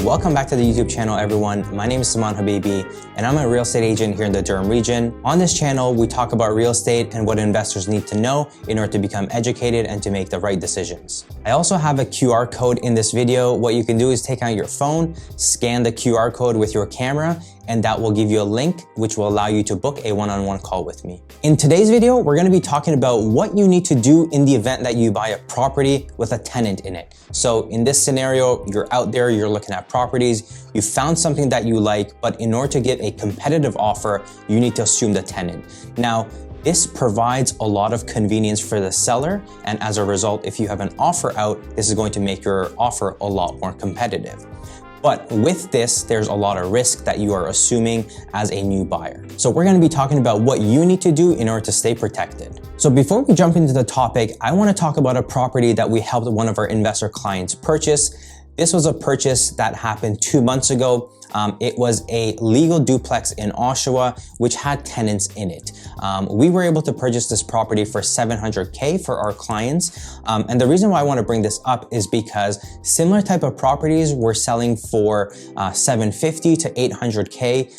Welcome back to the YouTube channel, everyone. My name is Saman Habibi, and I'm a real estate agent here in the Durham region. On this channel, we talk about real estate and what investors need to know in order to become educated and to make the right decisions. I also have a QR code in this video. What you can do is take out your phone, scan the QR code with your camera, and that will give you a link which will allow you to book a one-on-one call with me. In today's video, we're gonna be talking about what you need to do in the event that you buy a property with a tenant in it. So in this scenario, you're out there, you're looking at properties, you found something that you like, but in order to get a competitive offer, you need to assume the tenant. Now, this provides a lot of convenience for the seller, and as a result, if you have an offer out, this is going to make your offer a lot more competitive. But with this, there's a lot of risk that you are assuming as a new buyer. So we're gonna be talking about what you need to do in order to stay protected. So before we jump into the topic, I wanna talk about a property that we helped one of our investor clients purchase. This was a purchase that happened 2 months ago. It was a legal duplex in Oshawa, which had tenants in it. We were able to purchase this property for $700K for our clients. And the reason why I want to bring this up is because similar type of properties were selling for $750 to $800K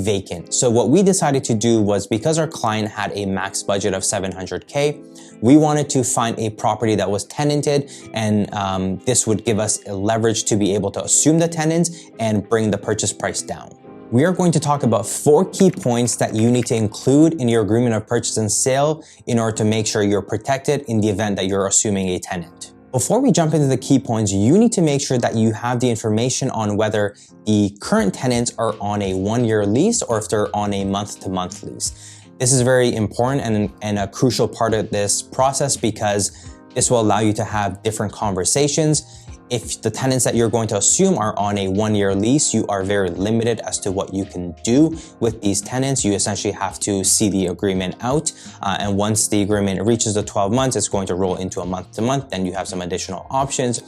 vacant. So what we decided to do was, because our client had a max budget of $700K, we wanted to find a property that was tenanted, and this would give us a leverage to be able to assume the tenants and bring the purchase price down. We are going to talk about 4 key points that you need to include in your agreement of purchase and sale in order to make sure you're protected in the event that you're assuming a tenant. Before we jump into the key points, you need to make sure that you have the information on whether the current tenants are on a 1-year lease or if they're on a month-to-month lease. This is very important and a crucial part of this process, because this will allow you to have different conversations. If the tenants that you're going to assume are on a 1-year lease, you are very limited as to what you can do with these tenants. You essentially have to see the agreement out. And once the agreement reaches the 12 months, it's going to roll into a month-to-month, then you have some additional options.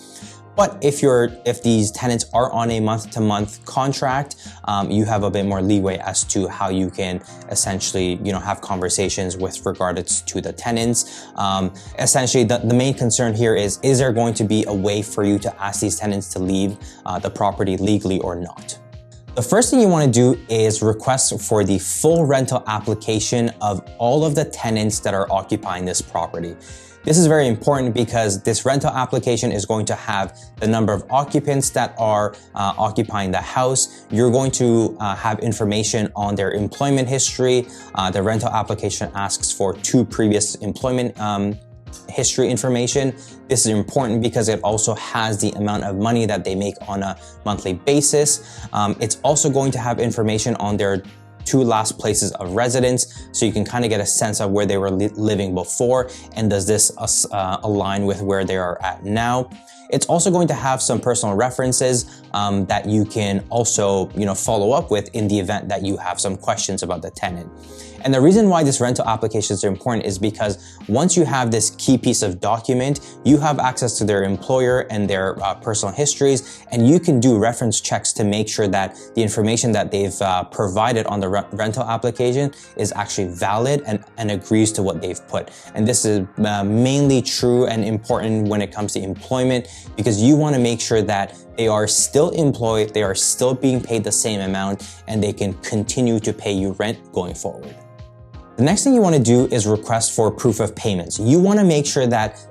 But if these tenants are on a month-to-month contract, you have a bit more leeway as to how you can essentially, have conversations with regards to the tenants. Essentially, the main concern here is there going to be a way for you to ask these tenants to leave the property legally or not? The first thing you want to do is request for the full rental application of all of the tenants that are occupying this property. This is very important because this rental application is going to have the number of occupants that are occupying the house. You're going to have information on their employment history. The rental application asks for 2 previous employment history information. This is important because it also has the amount of money that they make on a monthly basis. It's also going to have information on their 2 last places of residence, so you can kind of get a sense of where they were living before, and does this align with where they are at now. It's also going to have some personal references that you can also follow up with in the event that you have some questions about the tenant. And the reason why this rental application is important is because once you have this key piece of document, you have access to their employer and their personal histories, and you can do reference checks to make sure that the information that they've provided on the rental application is actually valid and agrees to what they've put. And this is mainly true and important when it comes to employment, because you want to make sure that they are still employed, they are still being paid the same amount, and they can continue to pay you rent going forward. The next thing you want to do is request for proof of payments. You want to make sure that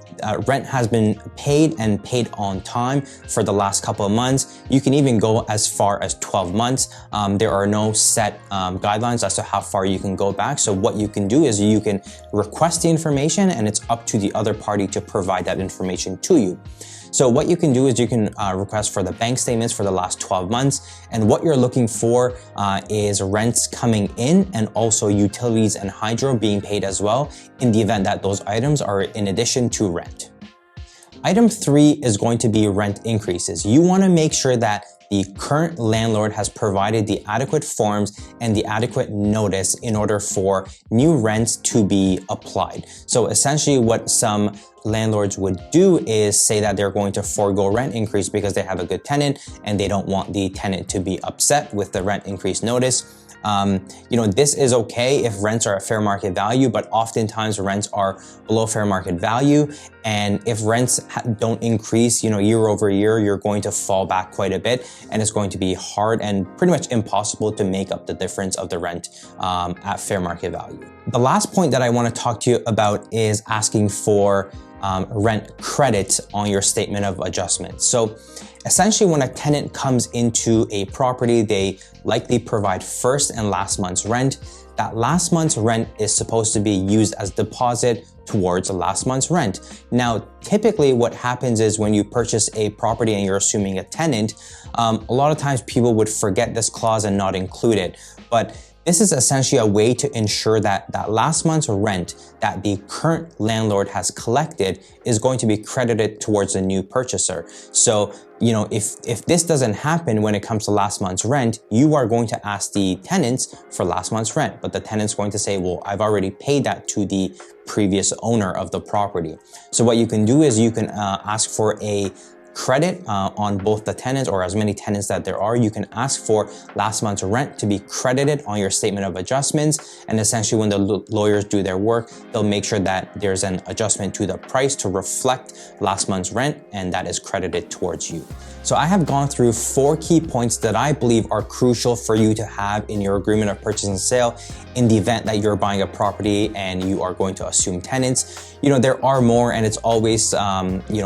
rent has been paid and paid on time for the last couple of months. You can even go as far as 12 months. There are no set guidelines as to how far you can go back. So what you can do is you can request the information, and it's up to the other party to provide that information to you. So what you can do is you can request for the bank statements for the last 12 months. And what you're looking for is rents coming in, and also utilities and hydro being paid as well, in the event that those items are in addition to rent. Item 3 is going to be rent increases. You want to make sure that the current landlord has provided the adequate forms and the adequate notice in order for new rents to be applied. So essentially what some landlords would do is say that they're going to forego rent increase because they have a good tenant and they don't want the tenant to be upset with the rent increase notice. This is okay if rents are at fair market value, but oftentimes rents are below fair market value. And if rents don't increase, year over year, you're going to fall back quite a bit, and it's going to be hard and pretty much impossible to make up the difference of the rent at fair market value. The last point that I want to talk to you about is asking for rent credit on your statement of adjustment. So essentially, when a tenant comes into a property, they likely provide first and last month's rent. That last month's rent is supposed to be used as deposit towards the last month's rent. Now, typically what happens is when you purchase a property and you're assuming a tenant, a lot of times people would forget this clause and not include it. But this is essentially a way to ensure that that last month's rent that the current landlord has collected is going to be credited towards the new purchaser. So, if this doesn't happen when it comes to last month's rent, you are going to ask the tenants for last month's rent, but the tenant's going to say, well, I've already paid that to the previous owner of the property. So what you can do is you can ask for a credit on both the tenants, or as many tenants that there are. You can ask for last month's rent to be credited on your statement of adjustments. And essentially when the lawyers do their work, they'll make sure that there's an adjustment to the price to reflect last month's rent, and that is credited towards you. So I have gone through 4 key points that I believe are crucial for you to have in your agreement of purchase and sale in the event that you're buying a property and you are going to assume tenants. There are more, and it's always,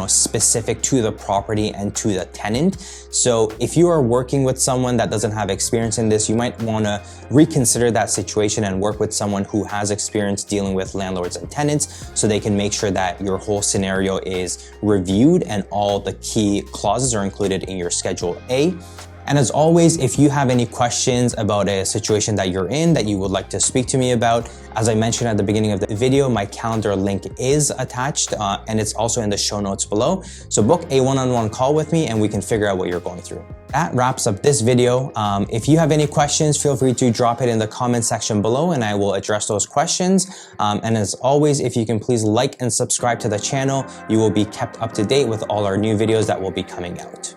specific to the property and to the tenant. So if you are working with someone that doesn't have experience in this, you might want to reconsider that situation and work with someone who has experience dealing with landlords and tenants, so they can make sure that your whole scenario is reviewed and all the key clauses are included in your Schedule A. And as always, if you have any questions about a situation that you're in that you would like to speak to me about, as I mentioned at the beginning of the video, my calendar link is attached and it's also in the show notes below. So book a one-on-one call with me and we can figure out what you're going through. That wraps up this video. If you have any questions, feel free to drop it in the comment section below and I will address those questions. And as always, if you can please like and subscribe to the channel, you will be kept up to date with all our new videos that will be coming out.